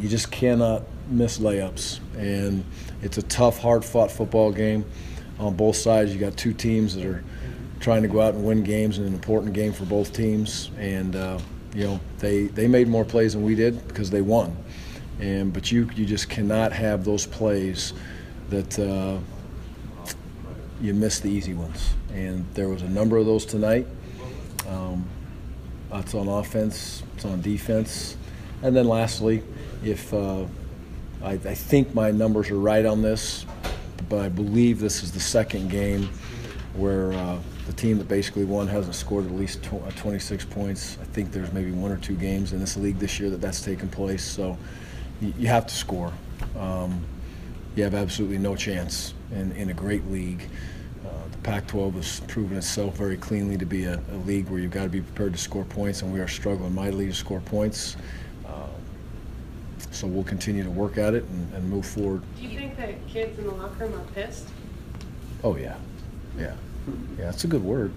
you just cannot miss layups. And it's a tough, hard-fought football game on both sides. You got two teams that are trying to go out and win games in an important game for both teams. And, they made more plays than we did because they won. But you just cannot have those plays that you miss the easy ones. And there was a number of those tonight. It's on offense, it's on defense. And then lastly, if I think my numbers are right on this, but I believe this is the second game where the team that basically won hasn't scored at least 26 points. I think there's maybe one or two games in this league this year that's taken place. So you have to score. You have absolutely no chance in a great league. The Pac-12 has proven itself very cleanly to be a league where you've got to be prepared to score points, and we are struggling mightily to score points. So we'll continue to work at it and move forward. Do you think that kids in the locker room are pissed? Oh, yeah. Yeah, that's a good word.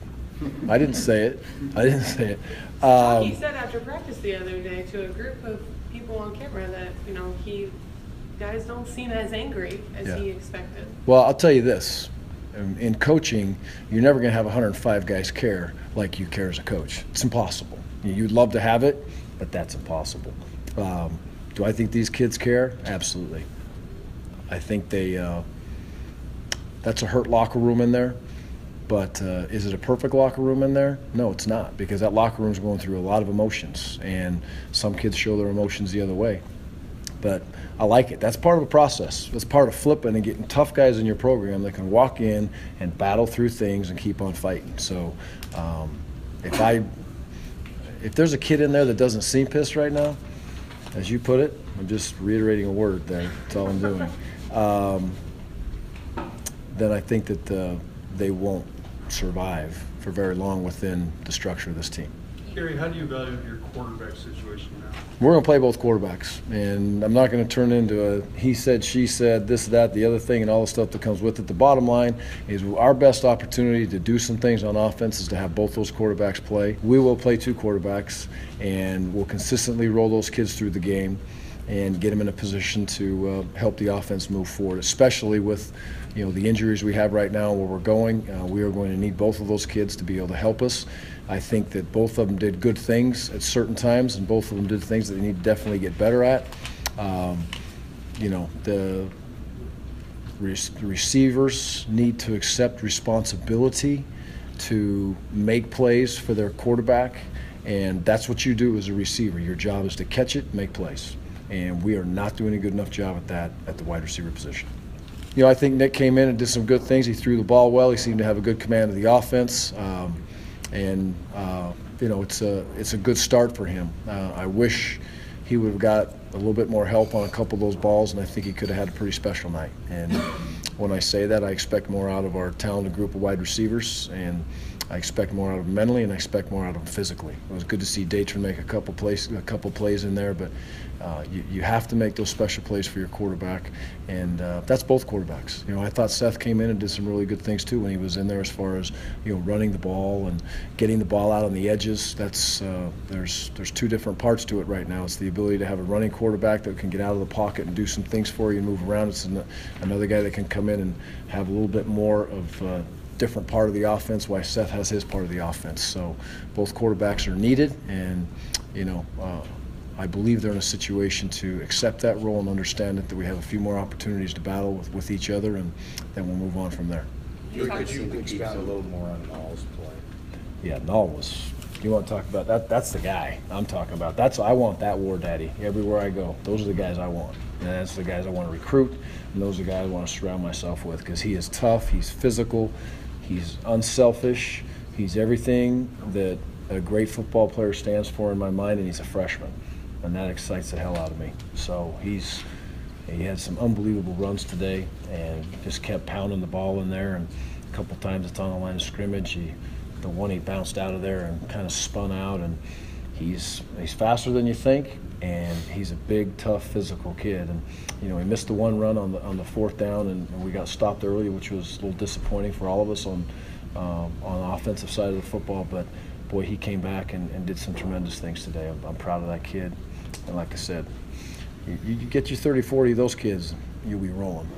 I didn't say it. He said after practice the other day to a group of people on camera that, guys don't seem as angry as he expected. Well, I'll tell you this. In coaching, you're never going to have 105 guys care like you care as a coach. It's impossible. You'd love to have it, but that's impossible. Do I think these kids care? Absolutely. I think that's a hurt locker room in there. But is it a perfect locker room in there? No, it's not, because that locker room is going through a lot of emotions, and some kids show their emotions the other way. But I like it. That's part of a process. That's part of flipping and getting tough guys in your program that can walk in and battle through things and keep on fighting. So if there's a kid in there that doesn't seem pissed right now, as you put it, I'm just reiterating a word there. That's all I'm doing. Then I think that they won't survive for very long within the structure of this team. Gary, how do you evaluate your quarterback situation now? We're going to play both quarterbacks, and I'm not going to turn into a he said, she said, this, that, the other thing, and all the stuff that comes with it. The bottom line is our best opportunity to do some things on offense is to have both those quarterbacks play. We will play two quarterbacks, and we'll consistently roll those kids through the game and get them in a position to help the offense move forward, especially with the injuries we have right now where we're going. We are going to need both of those kids to be able to help us. I think that both of them did good things at certain times, and both of them did things that they need to definitely get better at. The receivers need to accept responsibility to make plays for their quarterback, and that's what you do as a receiver. Your job is to catch it, make plays. And we are not doing a good enough job at that at the wide receiver position. I think Nick came in and did some good things. He threw the ball well. He seemed to have a good command of the offense. It's a good start for him. I wish he would have got a little bit more help on a couple of those balls, and I think he could have had a pretty special night. And when I say that, I expect more out of our talented group of wide receivers, and I expect more out of them mentally, and I expect more out of them physically. It was good to see Datron make a couple plays in there, but you have to make those special plays for your quarterback, and that's both quarterbacks. I thought Seth came in and did some really good things too when he was in there, as far as running the ball and getting the ball out on the edges. That's there's two different parts to it right now. It's the ability to have a running quarterback that can get out of the pocket and do some things for you and move around. It's another guy that can come in and have a little bit more of different part of the offense, while Seth has his part of the offense. So both quarterbacks are needed, and I believe they're in a situation to accept that role and understand that we have a few more opportunities to battle with each other, and then we'll move on from there. Could you expound a little more on Nall's play? Yeah, Nall was. You want to talk about that? That's the guy I'm talking about. I want that war daddy everywhere I go. Those are the guys I want, and that's the guys I want to recruit, and those are the guys I want to surround myself with, because he is tough, he's physical, he's unselfish, he's everything that a great football player stands for in my mind, and he's a freshman, and that excites the hell out of me. So he had some unbelievable runs today and just kept pounding the ball in there, and a couple times it's on the line of scrimmage. The one he bounced out of there and kind of spun out, and he's faster than you think, and he's a big, tough, physical kid. And he missed the one run on the fourth down, and we got stopped early, which was a little disappointing for all of us on the offensive side of the football. But boy, he came back and did some tremendous things today. I'm proud of that kid, and like I said, You get your 30, 40 of those kids, you'll be rolling.